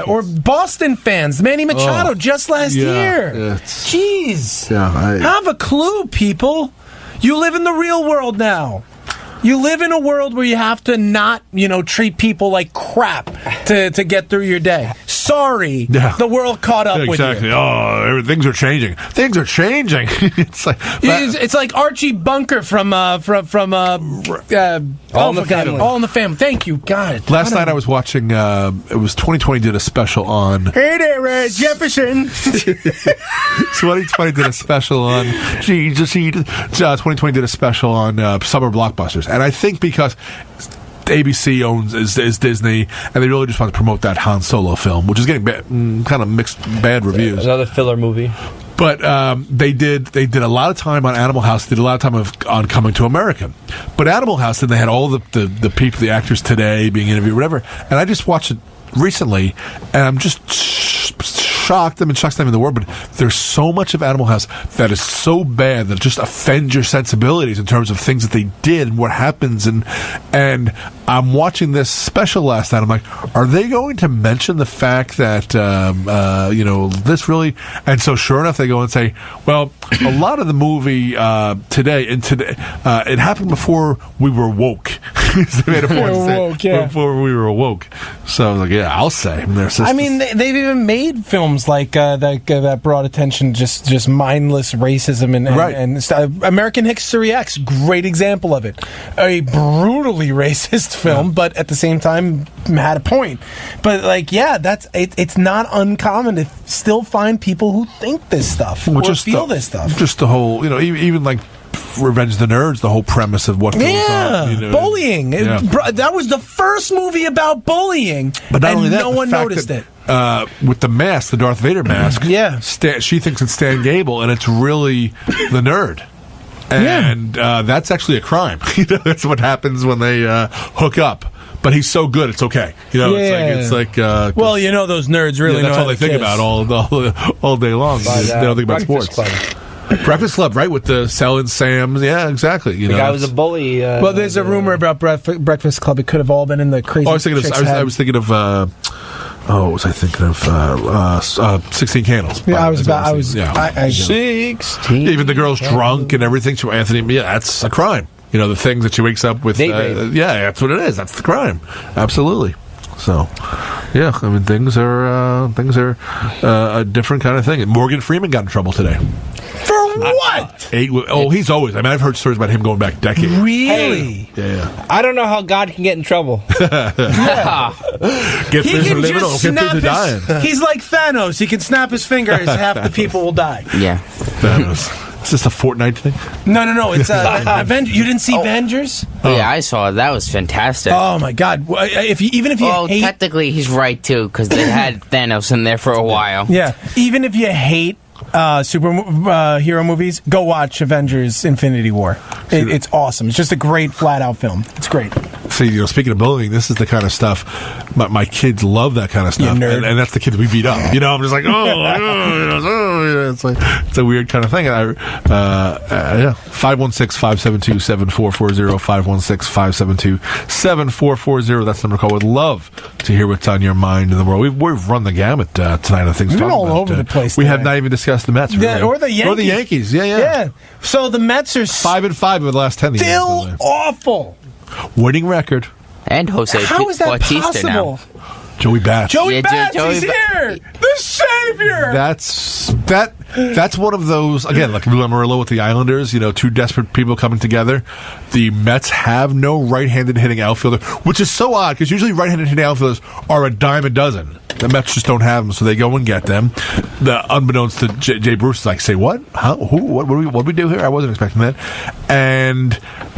Yeah, or Boston fans. Manny Machado just last year. Yeah, Jeez. Yeah, have a clue, people. You live in the real world now. You live in a world where you have to not, treat people like crap to get through your day. Sorry, the world caught up with you. Exactly. Oh, things are changing. Things are changing. It's like Archie Bunker from All in the Family. All in the Family. Thank you, God. Last night I was watching. It was 2020 did a special on. Hey there, Jefferson. 2020 did a special on. 2020 did a special on summer blockbusters, and I think because ABC is Disney, and they really just want to promote that Han Solo film, which is getting kind of mixed bad reviews. Another filler movie. But they did a lot of time on Animal House. They did a lot of time on Coming to America. But Animal House, then they had all the people, the actors today being interviewed, whatever. And I just watched it recently, and I'm just shocked. I'm shocked in the word, but there's so much of Animal House that is so bad that it just offends your sensibilities in terms of things that they did and what happens. And I'm watching this special last night. I'm like, are they going to mention the fact that this really? And so sure enough, they go and say, well, a lot of the movie today it happened before we were woke. They made a point to say before we were woke. So I was like, yeah, I'll say. I mean, they've even made films like that brought attention just mindless racism and American History X, great example of it. A brutally racist film, but at the same time had a point. But it's not uncommon to still find people who think this stuff or feel this stuff. Just the whole, even like Revenge of the Nerds, the whole premise of what goes on. Bullying. Yeah. That was the first movie about bullying, but not only that, no one noticed it. With the mask, the Darth Vader mask, she thinks it's Stan Gable, and it's really the nerd. And that's actually a crime. That's what happens when they hook up. But he's so good, it's okay. It's like those nerds really know that's all they think about all day long. They don't think about sports. Breakfast Club, right, with the selling Sam's. Yeah, exactly. The guy was a bully. There's a rumor about Breakfast Club. It could have all been in the crazy. I was thinking of. What was I thinking of? 16 Candles. Yeah, 16. Even the girl's drunk and everything. Anthony, that's a crime. The things that she wakes up with. That's what it is. That's the crime. Absolutely. So, I mean, things are a different kind of thing. Morgan Freeman got in trouble today. For what? He's always. I mean, I've heard stories about him going back decades. Really? Hey, yeah. I don't know how God can get in trouble. Get through the living or get through the dying. He's like Thanos. He can snap his fingers, half the people will die. Yeah. Thanos. Is this a Fortnite thing? No. It's You didn't see Avengers? Yeah, I saw it. That was fantastic. Oh my God! If you hate... technically he's right too, because they had Thanos in there for a while. Yeah, even if you hate superhero movies, go watch Avengers: Infinity War. It's awesome. It's just a great flat-out film. It's great. See, speaking of bullying, this is the kind of stuff my kids love. That kind of stuff, and that's the kids we beat up. I'm just like, it's a weird kind of thing. 516-572-7440, 516-572-7440. That's the number to call. Would love to hear what's on your mind in the world. We've run the gamut tonight. I think we've been all over the place. We have not even discussed the Mets, really. Or the Yankees. Or the Yankees. Yeah. So the Mets are 5-5 over the last 10 years. Still awful. Winning record. And Jose How is that Bautista possible? now. Joey Bats. Joey Bats, he's here! The savior! That's one of those, again, like Lou Amarillo with the Islanders, two desperate people coming together. The Mets have no right-handed hitting outfielder, which is so odd, because usually right-handed hitting outfielders are a dime a dozen. The Mets just don't have them, so they go and get them. Unbeknownst to Jay Bruce, is like, say, what? How? Who? What do we do here? I wasn't expecting that. And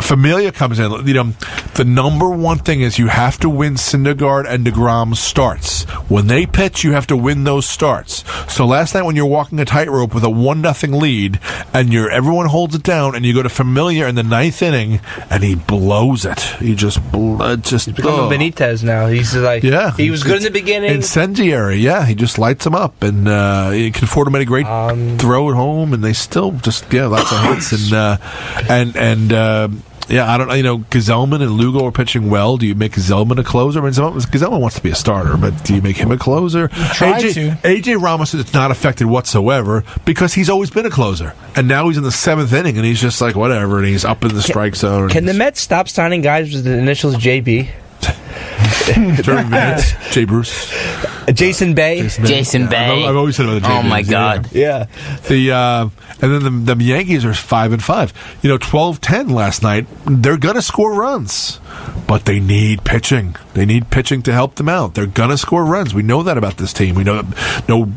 Familia comes in. The number one thing is you have to win Syndergaard and DeGrom starts. When they pitch, you have to win those starts. So last night when you're walking a tightrope with a 1-0 lead, and everyone holds it down, and you go to Familia in the 9th inning, and he blows it. He just He's becoming Benitez now. He's like, he was good in the beginning. Incendiary, he just lights them up, and Conforto made a great throw at home, and they still just lots of hits, and I don't know. Gesellman and Lugo are pitching well. Do you make Gesellman a closer? I mean, Gesellman wants to be a starter, but do you make him a closer? AJ Ramos is not affected whatsoever because he's always been a closer, and now he's in the 7th inning, and he's just like whatever, and he's up in the strike zone. Can the Mets stop signing guys with the initials JB? Jay Bruce, Jason Bay. Jason Bay. I've always said about the Jay. Oh my God. Yeah. And then the Yankees are 5-5. 12-10 last night. They're gonna score runs, but they need pitching. They need pitching to help them out. They're gonna score runs. We know that about this team. We know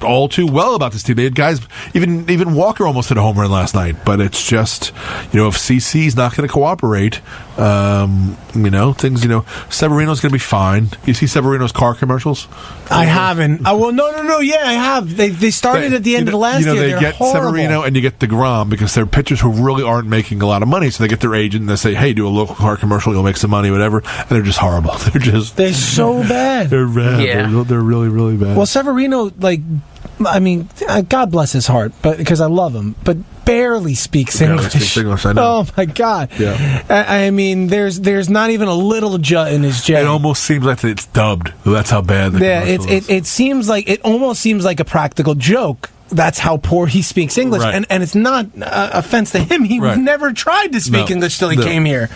all too well about this team. They had guys. Even Walker almost hit a home run last night. But it's just if CC's not going to cooperate, things. Severino's going to be fine. You see Severino's car commercials? I haven't. No. Yeah, I have. They started at the end of the last year. They get horrible. Severino and you get DeGrom because they're pitchers who really aren't making a lot of money. So they get their agent and they say, "Hey, do a local car commercial. You'll make some money, whatever." And they're just horrible. They're so bad. They're bad. Yeah. They're really, really bad. Well, Severino, God bless his heart, but because I love him, but barely speaks English. I know. Oh my God! Yeah. I mean, there's not even a little jut in his jet. It almost seems like it's dubbed. That's how bad the commercial is. It almost seems like a practical joke. That's how poor he speaks English, right. and it's not offense to him. He never tried to speak English till he came here,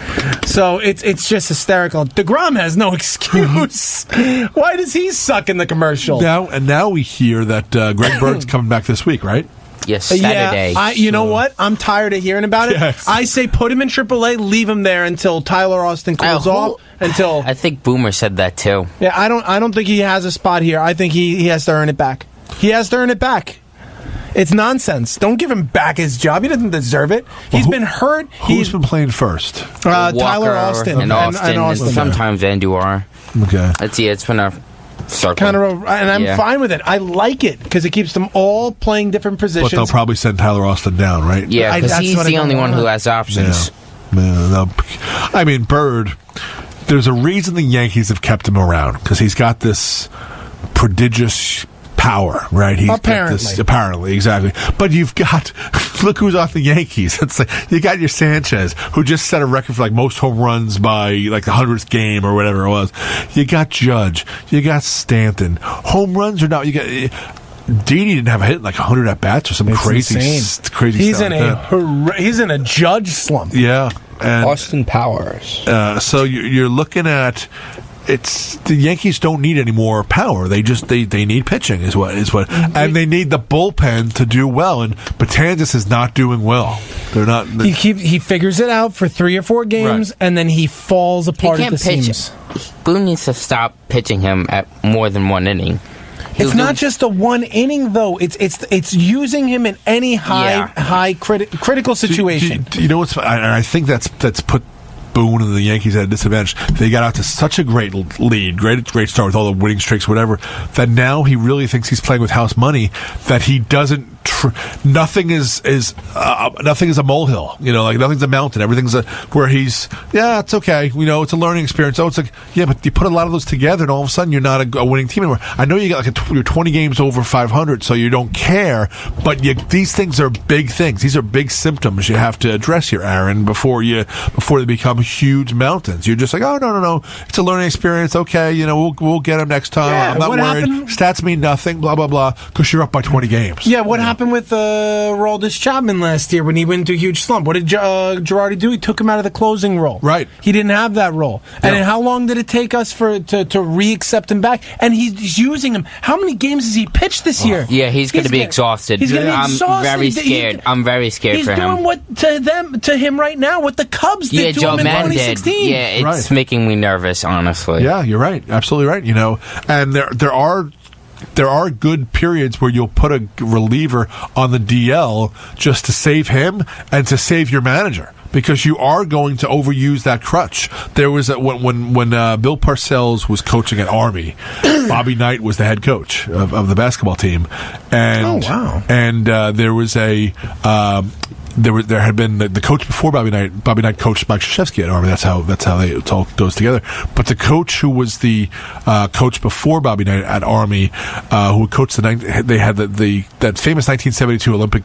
so it's just hysterical. DeGrom has no excuse. Why does he suck in the commercial? Now we hear that Greg Bird's coming back this week, right? Yes, Saturday. Yeah, you know what? I'm tired of hearing about it. Yes. I say put him in AAA, leave him there until Tyler Austin cools off. I think Boomer said that too. Yeah, I don't think he has a spot here. I think he has to earn it back. He has to earn it back. It's nonsense. Don't give him back his job. He doesn't deserve it. He's been hurt. Who's been playing first? Tyler Austin and Austin. And sometimes Andujar. Okay. It's been a circle. Kind of, and I'm fine with it. I like it because it keeps them all playing different positions. But they'll probably send Tyler Austin down, right? Yeah, because he's the only one who has options. I mean, Bird, there's a reason the Yankees have kept him around because he's got this prodigious power, right? Apparently, exactly. But you've got, look who's off the Yankees. It's like you got your Sanchez, who just set a record for most home runs by the 100th game or whatever it was. You got Judge, you got Stanton. Home runs are not. You got Didi didn't have a hit in 100 at bats or some crazy He's stuff. He's in a Judge slump. Yeah, and Austin Powers. So you're looking at. It's the Yankees don't need any more power. They need pitching is what, and they need the bullpen to do well. And Betances is not doing well. They're not. He figures it out for 3 or 4 games, and then he falls apart at the seams. Boone needs to stop pitching him at more than 1 inning. It's not just a 1 inning though. It's using him in any critical situation. You know what's? I think that's put Boone and the Yankees at a disadvantage. They got out to such a great lead, great start with all the winning streaks, whatever, that now he really thinks he's playing with house money, that he doesn't nothing is a molehill, nothing's a mountain, everything's where he's it's okay, it's a learning experience. It's like but you put a lot of those together and all of a sudden you're not a winning team anymore. I know you got you're 20 games over 500, so you don't care, but these things are big things. These are big symptoms you have to address here, Aaron, before they become huge mountains. You're just like, oh no, it's a learning experience. Okay, we'll get him next time. I'm not worried. Stats mean nothing. Blah blah blah. Because you're up by 20 games. Yeah, what happened with Roldis Chapman last year when he went into a huge slump? What did Girardi do? He took him out of the closing role. Right. He didn't have that role. And then how long did it take us to re-accept him back? And he's using him. How many games has he pitched this year? Yeah, he's going to be exhausted. He's going to be exhausted. I'm very scared. I'm very scared for him. He's doing what to him right now what the Cubs did to him in 2016. Did. Yeah, it's making me nervous, honestly. Yeah, you're right. Absolutely right. And there are good periods where you'll put a reliever on the DL just to save him and to save your manager, because you are going to overuse that crutch. There was when Bill Parcells was coaching at Army, Bobby Knight was the head coach of the basketball team, and there was there had been the coach before Bobby Knight. Bobby Knight coached Mike Krzyzewski at Army. That's how it all goes together. But the coach who was the coach before Bobby Knight at Army, who coached they had that famous 1972 Olympic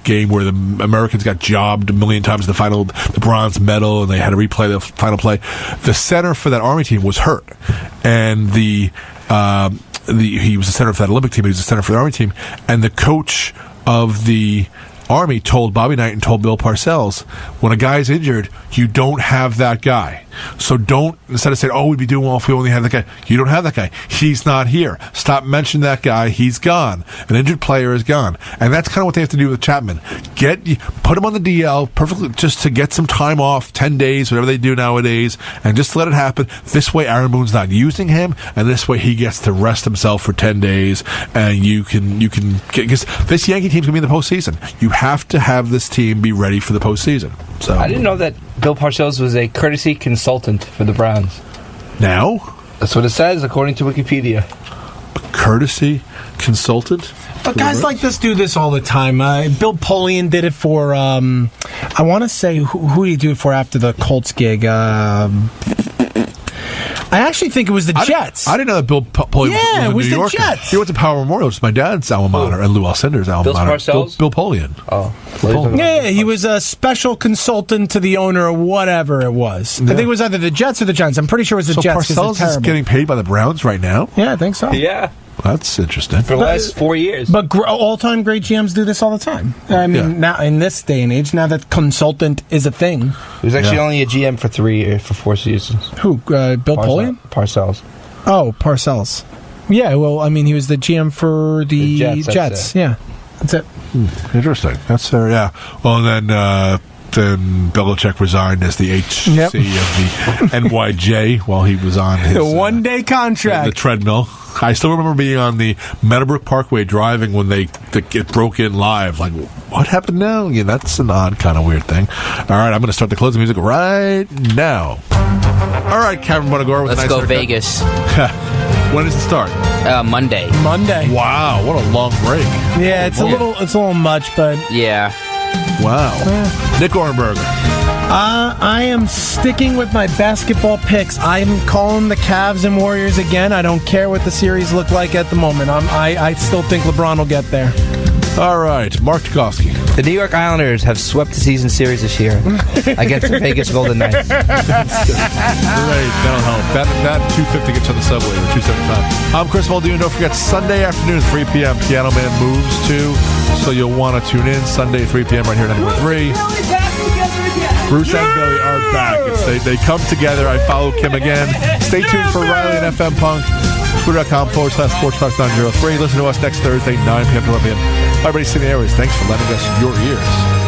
game where the Americans got jobbed a million times in the final, the bronze medal, and they had to replay the final play. The center for that Army team was hurt, and he was the center for that Olympic team. He was the center for the Army team, and the coach of the Army told Bobby Knight and told Bill Parcells, when a guy's injured, you don't have that guy. So instead of saying, we'd be doing well if we only had that guy, you don't have that guy. He's not here. Stop mentioning that guy. He's gone. An injured player is gone. And that's kind of what they have to do with Chapman. Put him on the DL perfectly just to get some time off, 10 days, whatever they do nowadays, and just let it happen. This way Aaron Boone's not using him, and this way he gets to rest himself for 10 days, and you can get, because this Yankee team's going to be in the postseason. You have to have this team be ready for the postseason. So I didn't know that Bill Parcells was a courtesy consultant for the Browns. Now? That's what it says, according to Wikipedia. A courtesy consultant? But guys like this do this all the time. Bill Polian did it for, I want to say, who did he do it for after the Colts gig? I actually think it was the Jets. I didn't know that Bill Polian was a New Yorker. Jets. He went to Power Memorial, which is my dad's alma mater, and Lou Alcindor's alma mater. Bill Polian. Oh. Yeah, he was a special consultant to the owner or whatever it was. Yeah. I think it was either the Jets or the Giants. I'm pretty sure it was the Jets. So Parcells is getting paid by the Browns right now? Yeah, I think so. Yeah. That's interesting. For the last 4 years. But all-time great GMs do this all the time. I mean, now in this day and age, now that consultant is a thing. He was actually only a GM for 3 years, for 4 seasons. Who? Bill Polian? Parcells. Oh, Parcells. Yeah, well, I mean, he was the GM for the Jets. Yeah, that's it. Interesting. That's fair, yeah. Well, then Belichick resigned as the HC of the NYJ while he was on his one-day contract. The treadmill. I still remember being on the Meadowbrook Parkway driving when they get broke in live. Like, what happened now? Yeah, that's an odd kind of weird thing. All right, I'm going to start the closing music right now. All right, Cameron Bonagora with Let's go Vegas. When does it start? Monday. Wow, what a long break. Yeah, it's a little much, but yeah. Wow. Nick Orenberger. I am sticking with my basketball picks. I'm calling the Cavs and Warriors again. I don't care what the series look like at the moment. I still think LeBron will get there. All right, Mark Tchaikovsky. The New York Islanders have swept the season series this year against the Vegas Golden Knights. Great, that'll help. That 250 gets on the subway, or 275. I'm Chris Muldoon. Don't forget, Sunday afternoon, 3 p.m., Piano Man moves to, so you'll want to tune in Sunday, 3 p.m. right here at 93. Bruce and Billy are back. They come together. I follow Kim again. Stay tuned for Riley and FM Punk. Twitter.com/SportsTalk903. Listen to us next Thursday, 9 p.m. to 11 p.m. Everybody, sing the airways. Thanks for lending us your ears.